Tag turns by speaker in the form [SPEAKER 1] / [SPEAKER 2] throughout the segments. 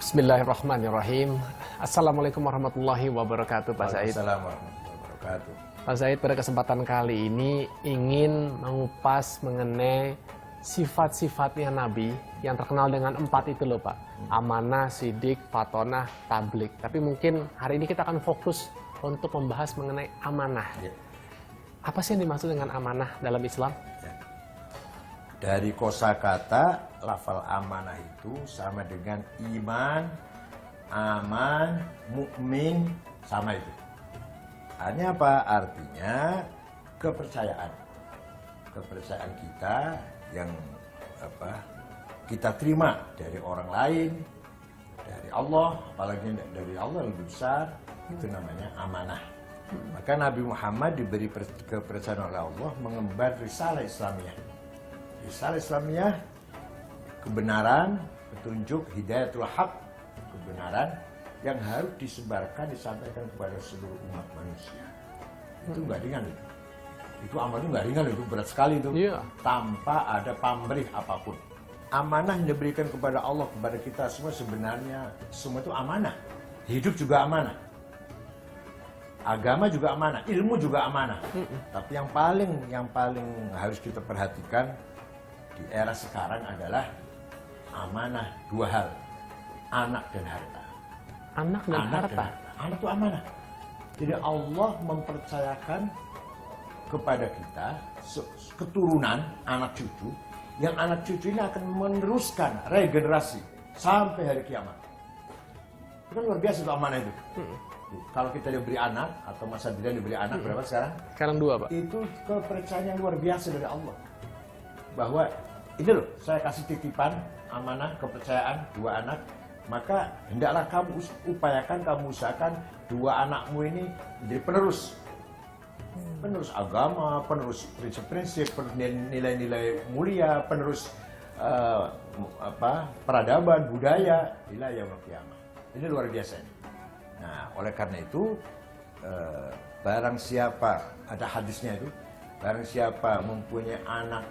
[SPEAKER 1] Bismillahirrahmanirrahim. Assalamualaikum warahmatullahi wabarakatuh, Pak Said.
[SPEAKER 2] Waalaikumsalam warahmatullahi wabarakatuh.
[SPEAKER 1] Pak Said, pada kesempatan kali ini ingin mengupas mengenai sifat-sifatnya Nabi yang terkenal dengan 4 itu loh Pak. Amanah, sidik, fatonah, tablik. Tapi mungkin hari ini kita akan fokus untuk membahas mengenai amanah.
[SPEAKER 2] Ya.
[SPEAKER 1] Apa sih yang dimaksud dengan amanah dalam Islam?
[SPEAKER 2] Ya. Dari kosakata lafal amanah itu sama dengan iman, aman, mukmin, sama itu. Artinya apa? Artinya kepercayaan. Kepercayaan kita yang kita terima dari orang lain, dari Allah, apalagi dari Allah yang lebih besar, itu namanya amanah. Maka Nabi Muhammad diberi kepercayaan oleh Allah mengemban risalah Islamiyah. Risalah Islamiyah, kebenaran, petunjuk, hidayatul haq, kebenaran yang harus disebarkan, disampaikan kepada seluruh umat manusia. Itu nggak ringan itu. Itu amanah nggak ringan, itu berat sekali itu.
[SPEAKER 1] Iya.
[SPEAKER 2] Tanpa ada pamrih apapun. Amanah yang diberikan kepada Allah kepada kita semua sebenarnya semua itu amanah. Hidup juga amanah. Agama juga amanah, ilmu juga amanah. Tapi yang paling harus kita perhatikan di era sekarang adalah amanah 2 hal. Anak dan harta.
[SPEAKER 1] Anak dan harta.
[SPEAKER 2] Anak itu amanah. Jadi Allah mempercayakan kepada kita keturunan anak cucu, yang anak cucu ini akan meneruskan regenerasi sampai hari kiamat. Itu kan luar biasa itu amanah itu. Kalau kita diberi anak atau masa dia diberi anak berapa sekarang?
[SPEAKER 1] Sekarang 2 Pak.
[SPEAKER 2] Itu kepercayaan yang luar biasa dari Allah. Bahwa ini loh, saya kasih titipan amanah kepercayaan 2 anak, maka hendaklah kamu upayakan, kamu usahakan 2 anakmu ini menjadi penerus. Penerus agama, penerus prinsip-prinsip, nilai-nilai mulia, penerus peradaban, budaya, ila yaumil qiyamah. Ini luar biasa ini. Nah, oleh karena itu barang siapa, ada hadisnya itu, barang siapa mempunyai anak,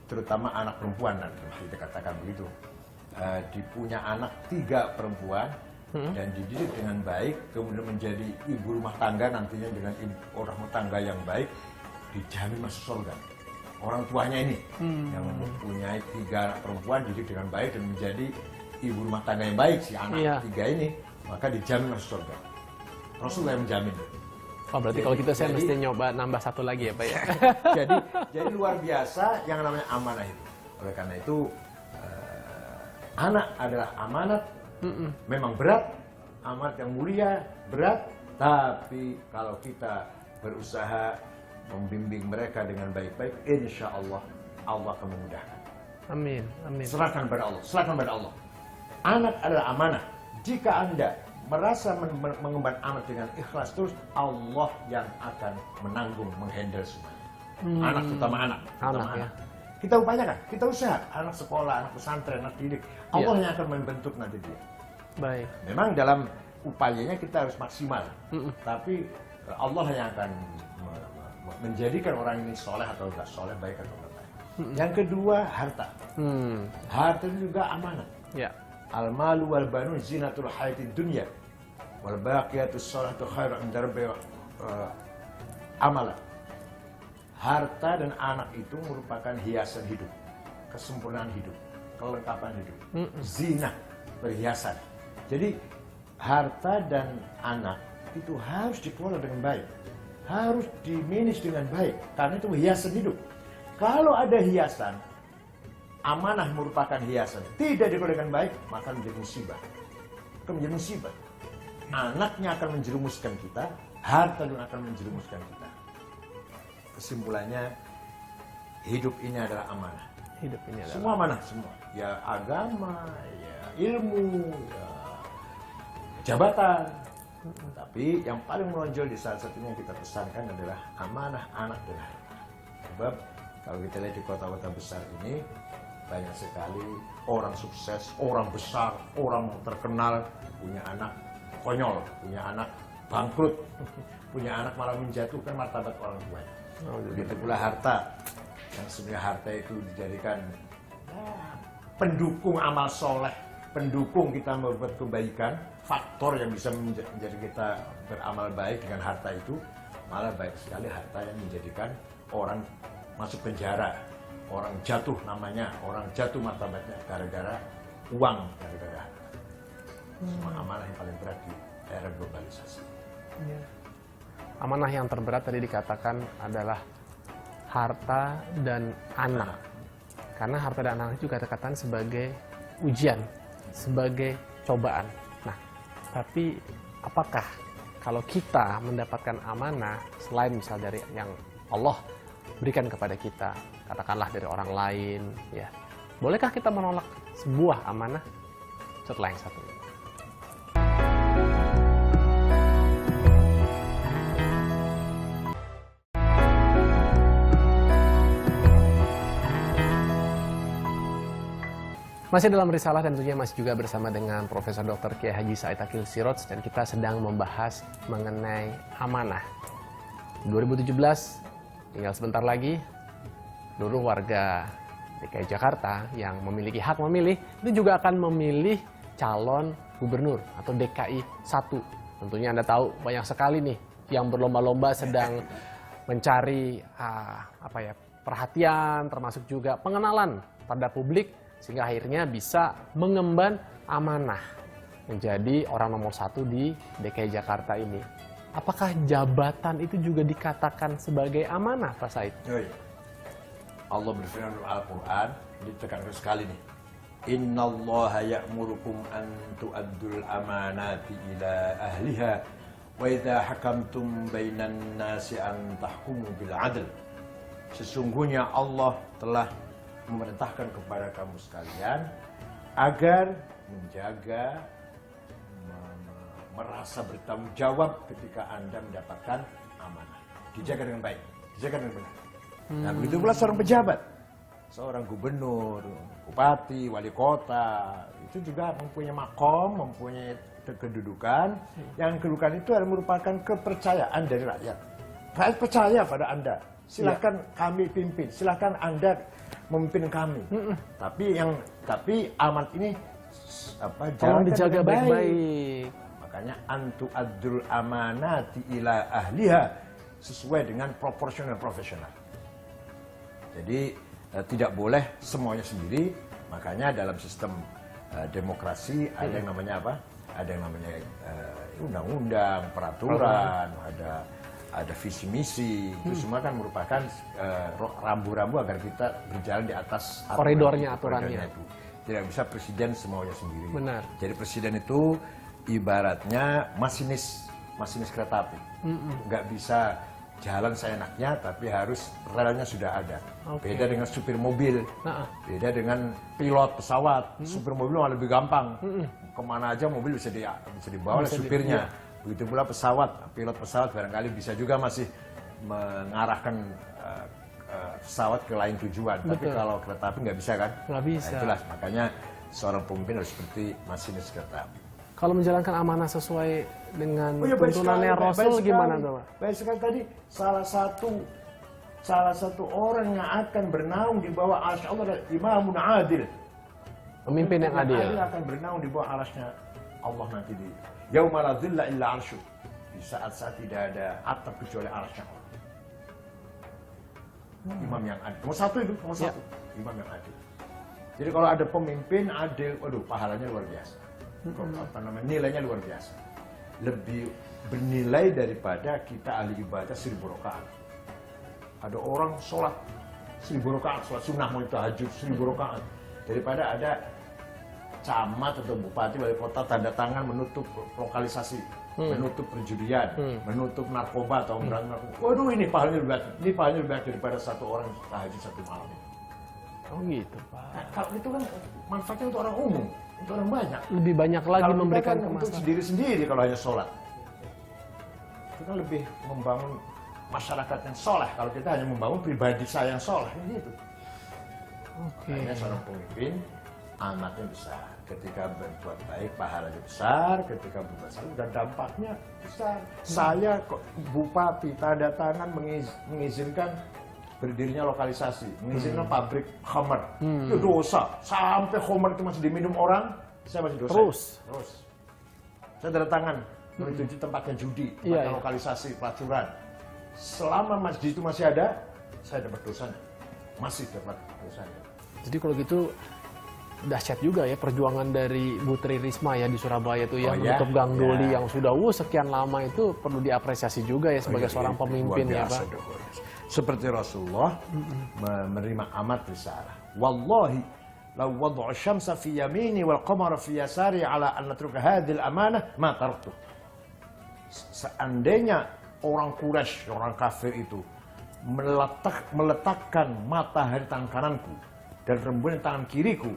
[SPEAKER 2] terutama anak perempuan, kita katakan begitu, dipunya anak 3 perempuan dan dididik dengan baik, kemudian menjadi ibu rumah tangga nantinya dengan orang rumah tangga yang baik, dijamin masuk surga. Orang tuanya ini yang mempunyai 3 anak perempuan dididik dengan baik dan menjadi ibu rumah tangga yang baik, si anak 3 ini, maka dijamin masuk surga. Rasulullah yang menjamin.
[SPEAKER 1] Oh, berarti kalau gitu saya mesti nyoba nambah 1 lagi ya Pak ya.
[SPEAKER 2] jadi luar biasa yang namanya amanah itu. Oleh karena itu anak adalah amanat. Memang berat, amanat yang mulia, berat. Tapi kalau kita berusaha membimbing mereka dengan baik-baik, insya Allah Allah akan memudahkan.
[SPEAKER 1] Amin, amin.
[SPEAKER 2] Serahkan pada Allah, serahkan pada Allah. Anak adalah amanah. Jika Anda merasa mengemban amanat dengan ikhlas terus, Allah yang akan menanggung, menghandle semuanya. Anak, terutama anak.
[SPEAKER 1] Ya.
[SPEAKER 2] Kita upayakan, kita usaha. Anak sekolah, anak pesantren, anak didik. Allah yang akan membentuk nanti dia.
[SPEAKER 1] Baik.
[SPEAKER 2] Memang dalam upayanya kita harus maksimal. Tapi Allah yang akan menjadikan orang ini soleh atau enggak soleh, baik atau enggak baik. Yang kedua, harta. Harta itu juga amanah.
[SPEAKER 1] Ya.
[SPEAKER 2] Al-malu wal banun zinatul hayatid dunya wal baqiyatus shalihatu khairun 'inda rabbika amala. Harta dan anak itu merupakan hiasan hidup, kesempurnaan hidup, kelengkapan hidup. Zina, perhiasan. Jadi harta dan anak itu harus dikelola dengan baik, harus dimanage dengan baik, karena itu hiasan hidup. Kalau ada hiasan, amanah merupakan hiasan, tidak dikelola dengan baik, maka menjadi musibah. Akan menjadi musibah. Anaknya akan menjerumuskan kita, harta juga akan menjerumuskan kita. Kesimpulannya, hidup ini adalah amanah.
[SPEAKER 1] Hidup ini adalah
[SPEAKER 2] semua amanah, semua. Ya agama, ya ilmu, ya jabatan. Tapi yang paling menonjol di saat satunya yang kita pesankan adalah amanah anak dan harta. Sebab kalau kita lihat di kota-kota besar ini, banyak sekali orang sukses, orang besar, orang terkenal punya anak konyol, punya anak bangkrut, punya anak malah menjatuhkan martabat orang tuanya. Begitu pula harta, yang sebenarnya harta itu dijadikan pendukung amal soleh, pendukung kita berbuat kebaikan, faktor yang bisa menjadi kita beramal baik dengan harta itu, malah baik sekali harta yang menjadikan orang masuk penjara, orang jatuh namanya, orang jatuh martabatnya gara-gara uang, gara-gara harta. Semua amanah yang paling berat di era globalisasi.
[SPEAKER 1] Amanah yang terberat tadi dikatakan adalah harta dan anak. Karena harta dan anak juga dikatakan sebagai ujian, sebagai cobaan. Nah, tapi apakah kalau kita mendapatkan amanah selain misal dari yang Allah berikan kepada kita, katakanlah dari orang lain, ya, bolehkah kita menolak sebuah amanah? Setelah yang satu ini. Masih dalam risalah dan tentunya masih juga bersama dengan Profesor Dr. Kiai Haji Said Akil Siroj, dan kita sedang membahas mengenai amanah. 2017 tinggal sebentar lagi, seluruh warga DKI Jakarta yang memiliki hak memilih itu juga akan memilih calon gubernur atau DKI 1. Tentunya Anda tahu banyak sekali nih yang berlomba-lomba sedang mencari perhatian, termasuk juga pengenalan pada publik, sehingga akhirnya bisa mengemban amanah menjadi orang nomor 1 di DKI Jakarta ini. Apakah jabatan itu juga dikatakan sebagai amanah, Pak Said?
[SPEAKER 2] Allah berfirman dalam Al-Quran, ditekankan sekali nih. Innallaha ya'murukum an tu'addul amanati ila ahliha wa idza hakamtum bainan nasi an tahkumu bil adl. Sesungguhnya Allah telah memerintahkan kepada kamu sekalian agar menjaga, merasa bertanggung jawab ketika Anda mendapatkan amanah. Dijaga dengan baik, dijaga dengan benar. Nah, begitu pula seorang pejabat, seorang gubernur, bupati, wali kota, itu juga mempunyai makom, mempunyai kedudukan. Yang kedudukan itu adalah merupakan kepercayaan dari rakyat. Rakyat percaya pada Anda. Silakan kami pimpin, silakan Anda memimpin kami. Tapi amanat ini
[SPEAKER 1] tolong dijaga baik-baik.
[SPEAKER 2] Makanya antu adul amanati ila ahliha, sesuai dengan proporsional profesional. Jadi tidak boleh semuanya sendiri. Makanya dalam sistem demokrasi ada yang namanya apa? Ada yang namanya undang-undang, peraturan, ada visi misi. Itu semua kan merupakan rambu-rambu agar kita berjalan di atas
[SPEAKER 1] koridornya, aturannya
[SPEAKER 2] itu. Tidak bisa presiden semuanya sendiri.
[SPEAKER 1] Benar.
[SPEAKER 2] Jadi presiden itu ibaratnya masinis kereta api. Nggak bisa jalan seenaknya, tapi harus relnya sudah ada. Beda dengan supir mobil, beda dengan pilot pesawat. Supir mobil malah lebih gampang. Kemana aja mobil bisa dibawa oleh supirnya. Begitu pula pesawat, pilot pesawat barangkali bisa juga masih mengarahkan pesawat ke lain tujuan.
[SPEAKER 1] Betul.
[SPEAKER 2] Tapi kalau kereta api nggak bisa kan?
[SPEAKER 1] Nggak bisa.
[SPEAKER 2] Nah, itulah makanya seorang pemimpin harus seperti masinis kereta api.
[SPEAKER 1] Kalau menjalankan amanah sesuai dengan tuntunannya Rasul gimana tuh, Pak?
[SPEAKER 2] Baik sekali tadi, salah satu orang yang akan bernaung di bawah arsy Allah adalah imamun adil.
[SPEAKER 1] Pemimpin yang adil.
[SPEAKER 2] Akan bernaung di bawah arsy-Nya Allah nanti di yauma la dhilla illa arsy. Di saat-saat tidak ada atap kecuali arsy Allah. Imam yang adil. Nomor satu itu, nomor satu. Imam yang adil. Jadi kalau ada pemimpin adil, waduh, pahalanya luar biasa. Nilainya luar biasa. Lebih bernilai daripada kita ahli ibadah 1000 rakaat. Ada orang sholat 1000 rakaat, sholat sunnah mau tahajud 1000 rakaat. Daripada ada camat atau bupati wali kota tanda tangan menutup lokalisasi, menutup perjudian, menutup narkoba atau narkoba. Waduh, ini pahalanya lebih banyak daripada satu orang tahajud satu malam.
[SPEAKER 1] Oh gitu, Pak.
[SPEAKER 2] Nah, kalau itu kan manfaatnya untuk orang umum, untuk orang banyak.
[SPEAKER 1] Lebih banyak lagi
[SPEAKER 2] kalau
[SPEAKER 1] memberikan
[SPEAKER 2] kan untuk sendiri-sendiri kalau hanya sholat. Itu kan lebih membangun masyarakat yang soleh. Kalau kita hanya membangun pribadi saya yang soleh, gitu. Makanya seorang pemimpin amatnya besar. Ketika berbuat baik pahalanya besar, ketika berbuat salah dan dampaknya besar. Saya kok bupati tanda tangan mengizinkan berdirinya lokalisasi, mengizinkan pabrik khamar. Itu dosa. Sampai khamar itu masih diminum orang, saya masih dosen.
[SPEAKER 1] Terus.
[SPEAKER 2] Saya tanda tangan menuju tempatnya judi, tempatnya lokalisasi pelacuran. Selama masjid itu masih ada, saya dapat dosanya. Masih dapat dosanya.
[SPEAKER 1] Jadi kalau gitu dahsyat juga ya perjuangan dari Bu Tri Risma ya di Surabaya itu ya, menutup Gang Doli yang sudah sekian lama itu perlu diapresiasi juga ya sebagai seorang pemimpin ya Pak.
[SPEAKER 2] Seperti Rasulullah menerima amat risalah. Wallahi law wad'u syamsa fi yamini wal qamara fi yasari ala an natruka hadhihi al-amanah ma taraktu. Seandainya orang Quraisy, orang kafir itu meletakkan matahari tangan kananku dan rembulan tangan kiriku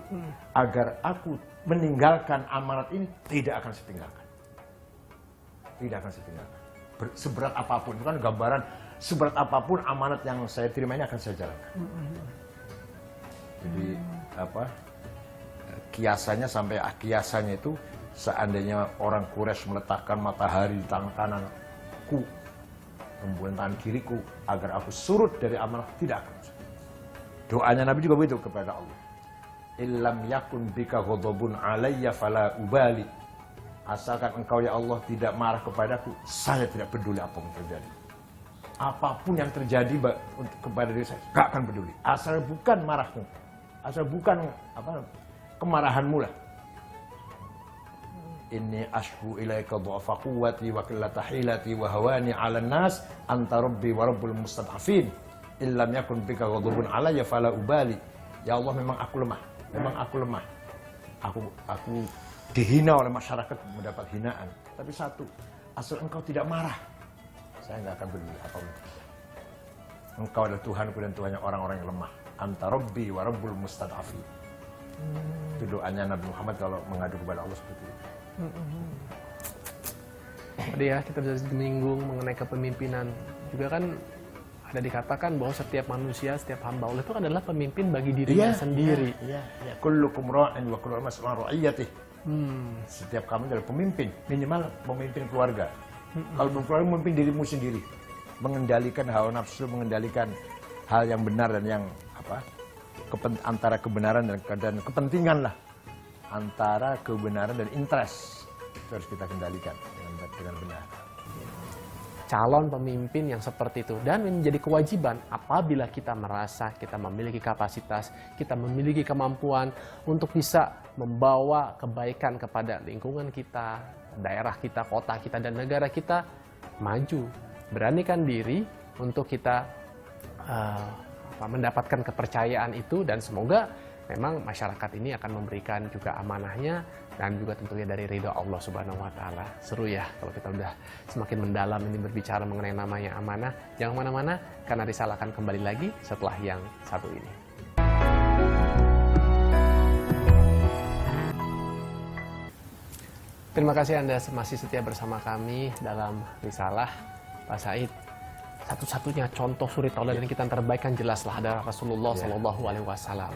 [SPEAKER 2] agar aku meninggalkan amanat ini, tidak akan saya tinggalkan. Tidak akan saya tinggalkan. Seberat apapun, itu kan gambaran seberat apapun amanat yang saya terima ini akan saya jalankan. Jadi kiasannya sampai kiasannya itu seandainya orang Quraisy meletakkan matahari di tangan kananku, rembulan tangan kiriku agar aku surut dari amanat, tidak akan. Doanya Nabi juga begitu kepada Allah. Illam yakun bika ghadabun alayya fala ubali. Asalkan engkau ya Allah tidak marah kepadaku, saya tidak peduli apa yang terjadi. Apapun yang terjadi kepada diri saya, gak akan peduli. Asal bukan marahmu, asal bukan kemarahanmu lah. Inni ashku ilaika du'afa quwwati wa qillata hilati wa hawani 'alan nas anta rabbi wa rabbul mustad'afin. Illam yakun bika ghadabun alayya fala ubali. Ya Allah, memang aku lemah. Memang aku lemah. Aku dihina oleh masyarakat, mendapat hinaan. Tapi satu, asal engkau tidak marah, saya nggak akan peduli apapun. Engkau adalah Tuhanku dan Tuhannya orang-orang yang lemah. Anta rabbi wa rabbul mustad'afin. Itu doanya Nabi Muhammad kalau mengadu kepada Allah seperti itu.
[SPEAKER 1] Tadi ya kita bisa menyinggung mengenai kepemimpinan. Juga kan ada dikatakan bahwa setiap manusia, setiap hamba Allah itu adalah pemimpin bagi dirinya sendiri.
[SPEAKER 2] Kullukum ra'in wa kullukum mas'ulun 'an ra'iyatihi. Setiap kamu adalah pemimpin, minimal pemimpin keluarga. Kalau belum keluarga, memimpin dirimu sendiri, mengendalikan hawa nafsu, mengendalikan hal yang benar dan yang antara kebenaran dan kepentingan lah, antara kebenaran dan interest itu harus kita kendalikan dengan benar.
[SPEAKER 1] Calon pemimpin yang seperti itu, dan menjadi kewajiban apabila kita merasa kita memiliki kapasitas, kita memiliki kemampuan untuk bisa membawa kebaikan kepada lingkungan kita, daerah kita, kota kita, dan negara kita maju. Beranikan diri untuk kita mendapatkan kepercayaan itu, dan semoga memang masyarakat ini akan memberikan juga amanahnya dan juga tentunya dari ridho Allah Subhanahu wa taala. Seru ya kalau kita udah semakin mendalam ini berbicara mengenai namanya amanah. Jangan mana-mana karena Risalah akan kembali lagi setelah yang satu ini. Terima kasih Anda masih setia bersama kami dalam Risalah. Pak Said, satu-satunya contoh suri tauladan kita yang terbaik kan jelaslah ada Rasulullah Shallallahu Alaihi Wasallam.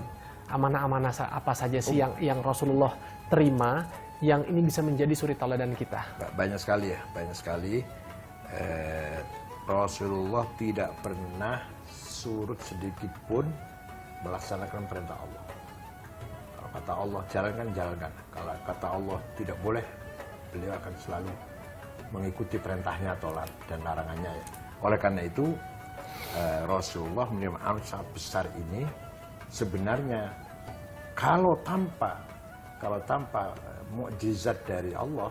[SPEAKER 1] Amanah-amanah apa saja sih yang Rasulullah terima yang ini bisa menjadi suri tauladan kita?
[SPEAKER 2] Banyak sekali ya, banyak sekali. Rasulullah tidak pernah surut sedikit pun melaksanakan perintah Allah. Kalau kata Allah jalankan, jalankan. Kalau kata Allah tidak boleh, beliau akan selalu mengikuti perintahnya atau dan larangannya ya. Oleh karena itu Rasulullah menerima amanah sangat besar ini. Sebenarnya kalau tanpa mukjizat dari Allah,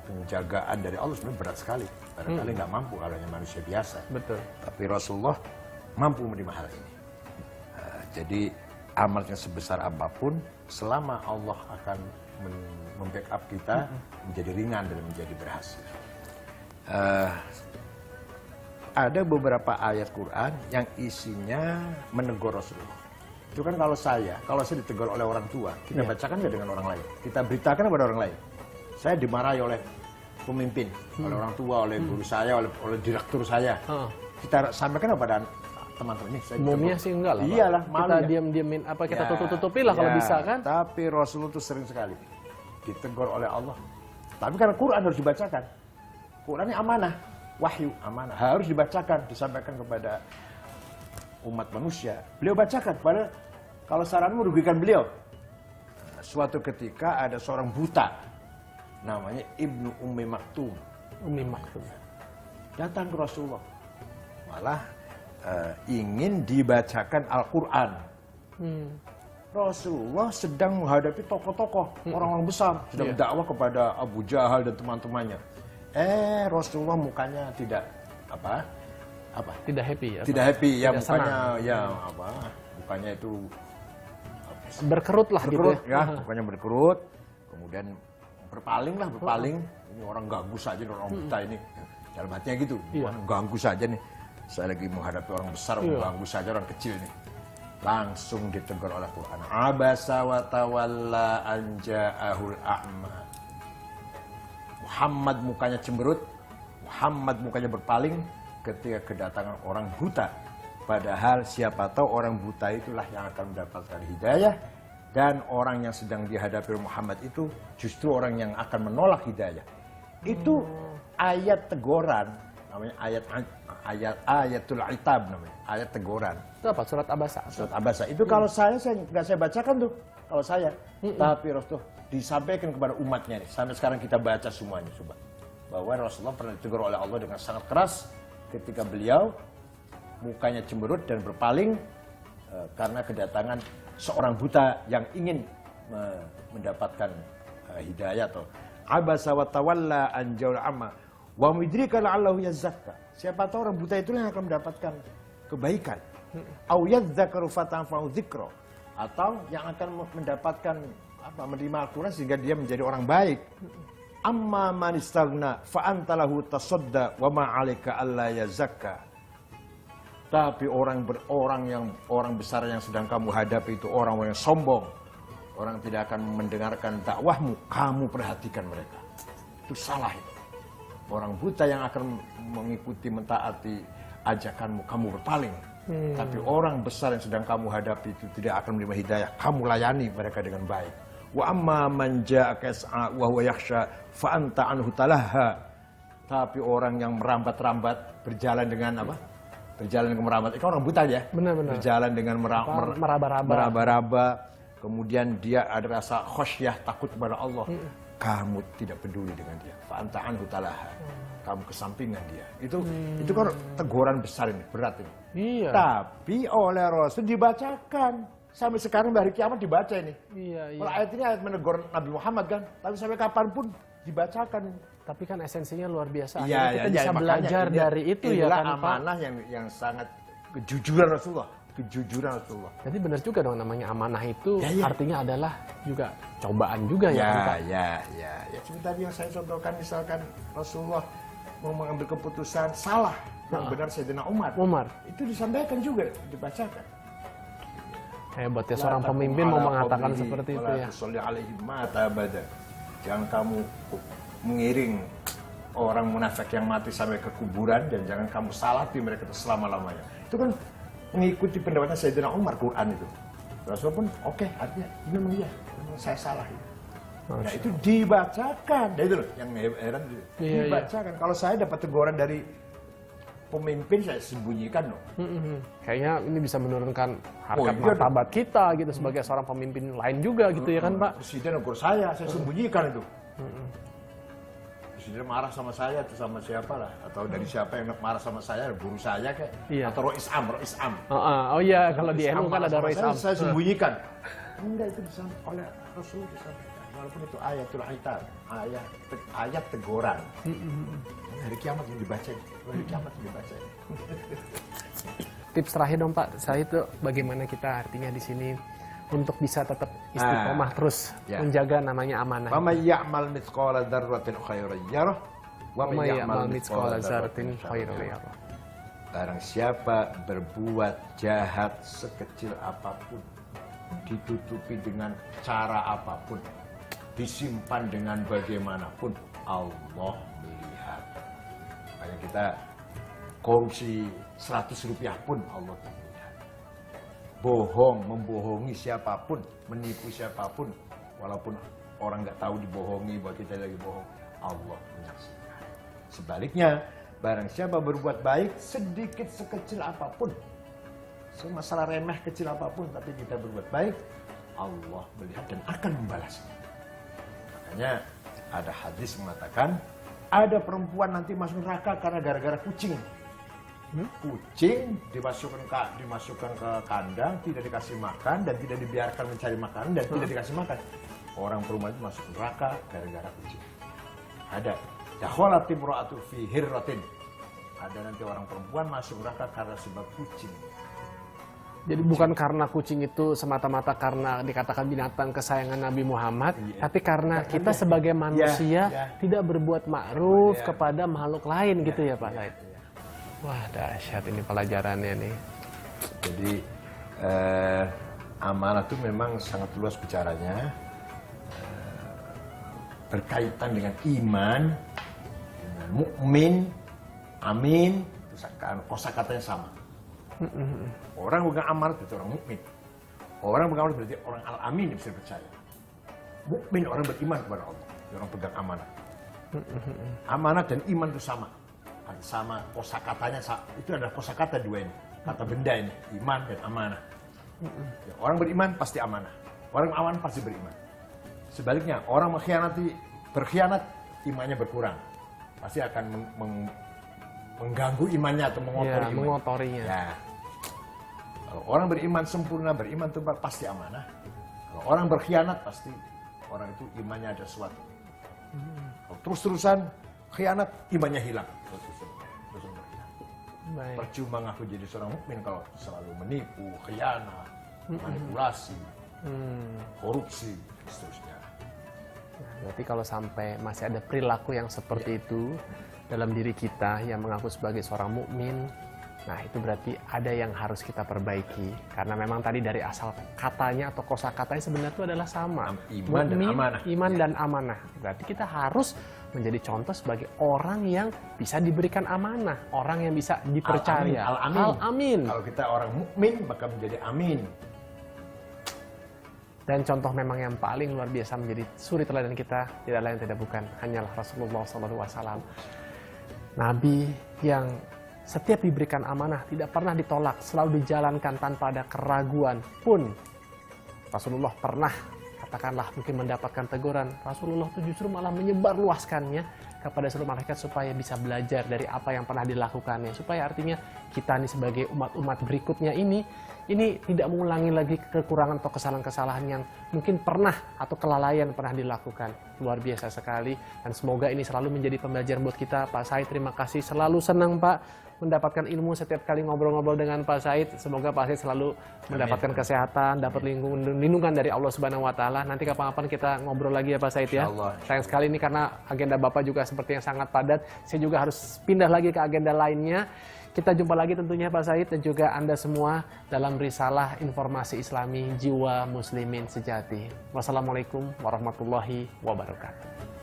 [SPEAKER 2] penjagaan dari Allah sebenarnya berat sekali. Barangkali nggak mampu kalau hanya manusia biasa.
[SPEAKER 1] Betul.
[SPEAKER 2] Tapi Rasulullah mampu menerima hal ini. Jadi amalnya sebesar apapun, selama Allah akan membackup kita, menjadi ringan dan menjadi berhasil. Ada beberapa ayat Quran yang isinya menegur Rasulullah. Itu kan kalau saya ditegur oleh orang tua, kita bacakan nggak dengan orang lain? Kita beritakan kepada orang lain. Saya dimarahi oleh pemimpin, oleh orang tua, oleh guru saya, oleh direktur saya. Kita sampaikan kepada teman-teman ini.
[SPEAKER 1] Umumnya sih enggak lah.
[SPEAKER 2] Iyalah,
[SPEAKER 1] Pak. Kita diam-diamin kita tutup-tutupin lah kalau bisa kan.
[SPEAKER 2] Tapi Rasulullah itu sering sekali ditegur oleh Allah. Tapi karena Quran harus dibacakan. Quran ini amanah, wahyu amanah, harus dibacakan, disampaikan kepada umat manusia. Beliau bacakan, padahal kalau saranmu merugikan beliau. suatu ketika ada seorang buta namanya Ibnu Ummi Maktum
[SPEAKER 1] Umi Maktum.
[SPEAKER 2] datang ke Rasulullah, malah ingin dibacakan Al-Quran. Rasulullah sedang menghadapi tokoh-tokoh orang-orang besar, sedang berdakwah kepada Abu Jahal dan teman-temannya. Rasulullah mukanya tidak
[SPEAKER 1] Tidak happy ya?
[SPEAKER 2] tidak happy ya,
[SPEAKER 1] Tidak
[SPEAKER 2] mukanya
[SPEAKER 1] senang.
[SPEAKER 2] ya mukanya itu
[SPEAKER 1] Berkerut lah
[SPEAKER 2] berkerut
[SPEAKER 1] gitu
[SPEAKER 2] ya, mukanya berkerut, kemudian berpaling. Ini orang ganggu saja nih, orang buta ini. Dalam hatinya gitu, orang ganggu saja nih. Saya lagi menghadapi orang besar, ganggu saja orang kecil nih. Langsung ditegur oleh Quran. Abasa wa tawalla an ja'ahul a'ma. Muhammad mukanya cemberut, Muhammad mukanya berpaling ketika kedatangan orang buta. Padahal siapa tahu orang buta itulah yang akan mendapatkan hidayah, dan orang yang sedang dihadapi Muhammad itu justru orang yang akan menolak hidayah. Itu ayat teguran, namanya ayatul itab namanya, ayat teguran.
[SPEAKER 1] Itu apa? Surat Abasa?
[SPEAKER 2] Surat Abasa. Itu kalau saya nggak saya bacakan tuh, kalau saya. Tapi Rasulullah disampaikan kepada umatnya nih. Sampai sekarang kita baca semuanya coba. Bahwa Rasulullah pernah ditegur oleh Allah dengan sangat keras ketika beliau mukanya cemberut dan berpaling karena kedatangan seorang buta yang ingin mendapatkan hidayah atau abasa wa tawalla an ja'al amma wa mudrika la'allahu yazakka. Siapa tahu orang buta itu yang akan mendapatkan kebaikan. Au yadzakaru fatanfa'u dzikra, atau yang akan mendapatkan menerima Al-Qur'an sehingga dia menjadi orang baik. Amma man istaghna fa anta lahu tasadda wa ma 'alaika alla yazakka. Tapi orang besar yang sedang kamu hadapi itu orang yang sombong. Orang tidak akan mendengarkan dakwahmu, kamu perhatikan mereka. Itu salah itu. Orang buta yang akan mengikuti, mentaati ajakanmu, kamu berpaling. Tapi orang besar yang sedang kamu hadapi itu tidak akan menerima hidayah, kamu layani mereka dengan baik. Wa amma man ja'aka yas'a wa huwa yakhsha fa anta anhu talaha. Tapi orang yang merambat-rambat berjalan dengan apa? Berjalan dengan merambat. Itu orang buta ya.
[SPEAKER 1] Benar-benar.
[SPEAKER 2] Berjalan dengan meraba-raba. Kemudian dia ada rasa khosyah, takut kepada Allah. Kamu tidak peduli dengan dia. Fa anta anhu talaha. Kamu kesampingan dia. Itu kan teguran besar ini, berat ini.
[SPEAKER 1] Iya.
[SPEAKER 2] Tapi oleh Rasul dibacakan. Sampai sekarang hari kiamat dibaca ini.
[SPEAKER 1] Iya.
[SPEAKER 2] Kalau ayat ini ayat menegur Nabi Muhammad kan. Tapi sampai kapanpun dibacakan.
[SPEAKER 1] Tapi kan esensinya luar biasa.
[SPEAKER 2] Iya,
[SPEAKER 1] Kita bisa belajar dari itu ya kan, Pak.
[SPEAKER 2] amanah yang sangat kejujuran Rasulullah. Kejujuran Rasulullah.
[SPEAKER 1] Jadi benar juga dong, namanya amanah itu
[SPEAKER 2] Ya, ya.
[SPEAKER 1] artinya adalah juga cobaan juga ya kan, Pak?
[SPEAKER 2] Ya. Seperti tadi yang saya contohkan, misalkan Rasulullah mau mengambil keputusan salah, yang benar Sayyidina Umar. Itu disampaikan juga, dibacakan.
[SPEAKER 1] Hebat ya, seorang pemimpin mau mengatakan seperti itu ya.
[SPEAKER 2] Jangan kamu mengiring orang munafik yang mati sampai ke kuburan, dan jangan kamu salati mereka itu selama-lamanya. Itu kan mengikuti pendapatnya Sayyidina Umar, Quran itu. Rasul pun oke, artinya memang iya, memang saya salah. Nah itu dibacakan, nah, itu loh yang heran itu. Dibacakan. Kalau saya dapat teguran dari pemimpin, saya sembunyikan loh.
[SPEAKER 1] Kayaknya ini bisa menurunkan harkat martabat kita gitu sebagai seorang pemimpin lain juga gitu ya kan, Pak?
[SPEAKER 2] Presiden negur saya sembunyikan itu. Presiden marah sama saya atau sama siapa lah, atau dari siapa yang marah sama saya, guru saya kayak, atau Rois Am.
[SPEAKER 1] Oh iya, kalau di NU kan ada Rois Am.
[SPEAKER 2] Saya sembunyikan. Enggak, itu disampaikan oleh Rasul, disampaikan. Walaupun itu ayatul itab, ayat teguran. Hari kiamat yang dibaca. Hari kiamat yang dibaca.
[SPEAKER 1] Tips terakhir dong, Pak. Saya itu bagaimana kita artinya di sini untuk bisa tetap istiqomah terus menjaga namanya amanah.
[SPEAKER 2] Wa may ya'mal mithqala dzarratin khairan yarah wa may ya'mal mithqala dzarratin khairan yarah. Barang siapa berbuat jahat sekecil apapun, ditutupi dengan cara apapun, disimpan dengan bagaimanapun, Allah melihat. Makanya kita korupsi 100 rupiah pun Allah melihat. Bohong, membohongi siapapun, menipu siapapun, walaupun orang nggak tahu dibohongi, bahwa kita lagi bohong, Allah menyaksikan. Sebaliknya, barang siapa berbuat baik sedikit sekecil apapun, masalah remeh kecil apapun, tapi kita berbuat baik, Allah melihat dan akan membalasnya. Makanya ada hadis mengatakan ada perempuan nanti masuk neraka karena gara-gara kucing. Kucing dimasukkan ke kandang, tidak dikasih makan dan tidak dibiarkan mencari makanan dan tidak dikasih makan. Orang perempuan itu masuk neraka gara-gara kucing. Ada dakhalat imra'atu fi hirratin. Ada nanti orang perempuan masuk neraka karena sebab kucing.
[SPEAKER 1] Jadi bukan karena kucing itu semata-mata karena dikatakan binatang kesayangan Nabi Muhammad, tapi karena kita sebagai manusia tidak berbuat ma'ruf kepada makhluk lain gitu ya Pak Said. Wah dahsyat ini pelajarannya nih.
[SPEAKER 2] Jadi amanah itu memang sangat luas bicaranya, berkaitan dengan iman, dengan mukmin, amin, kosakatanya sama. Orang pegang amanat berarti orang mukmin. Orang pegang amanat berarti orang al-amin yang bisa percaya. Mukmin orang beriman kepada Allah, orang pegang amanat. Amanat dan iman itu sama. Sama kosakatanya, itu adalah kosakata dua ini. Kata benda ini, iman dan amanah. Ya, orang beriman pasti amanah. Orang amanah pasti beriman. Sebaliknya, orang berkhianat, imannya berkurang. Pasti akan mengganggu imannya atau
[SPEAKER 1] mengotorinya.
[SPEAKER 2] Ya. Kalau orang beriman sempurna, beriman itu pasti amanah. Kalau orang berkhianat, pasti orang itu imannya ada sesuatu. Kalau terus-terusan khianat, imannya hilang. Terus-terusan berkhianat. Percuma ngaku jadi seorang mukmin kalau selalu menipu, khianat, manipulasi, korupsi, seterusnya.
[SPEAKER 1] Berarti kalau sampai masih ada perilaku yang seperti itu dalam diri kita yang mengaku sebagai seorang mukmin, nah itu berarti ada yang harus kita perbaiki. Karena memang tadi dari asal katanya atau kosakatanya sebenarnya itu adalah sama.
[SPEAKER 2] Iman dan amanah.
[SPEAKER 1] Iman dan amanah. Berarti kita harus menjadi contoh sebagai orang yang bisa diberikan amanah, orang yang bisa dipercaya.
[SPEAKER 2] Al-amin. Kalau kita orang mukmin maka menjadi amin.
[SPEAKER 1] Dan contoh memang yang paling luar biasa menjadi suri teladan kita tidak lain tidak bukan hanyalah Rasulullah SAW. Nabi yang setiap diberikan amanah tidak pernah ditolak, selalu dijalankan tanpa ada keraguan pun. Rasulullah pernah katakanlah mungkin mendapatkan teguran, Rasulullah itu justru malah menyebarluaskannya kepada seluruh malaikat supaya bisa belajar dari apa yang pernah dilakukannya, supaya artinya kita nih sebagai umat-umat berikutnya ini tidak mengulangi lagi kekurangan atau kesalahan-kesalahan yang mungkin pernah atau kelalaian pernah dilakukan. Luar biasa sekali dan semoga ini selalu menjadi pembelajaran buat kita. Pak Said, terima kasih, selalu senang Pak mendapatkan ilmu setiap kali ngobrol-ngobrol dengan Pak Said. Semoga Pak Said selalu mendapatkan kesehatan, dapat lindungan dari Allah Subhanahu wa taala. Nanti kapan-kapan kita ngobrol lagi ya Pak Said ya. Sayang sekali ini karena agenda Bapak juga seperti yang sangat padat. Saya juga harus pindah lagi ke agenda lainnya. Kita jumpa lagi tentunya Pak Said dan juga Anda semua dalam risalah informasi Islami Jiwa Muslimin Sejati. Wassalamualaikum warahmatullahi wabarakatuh.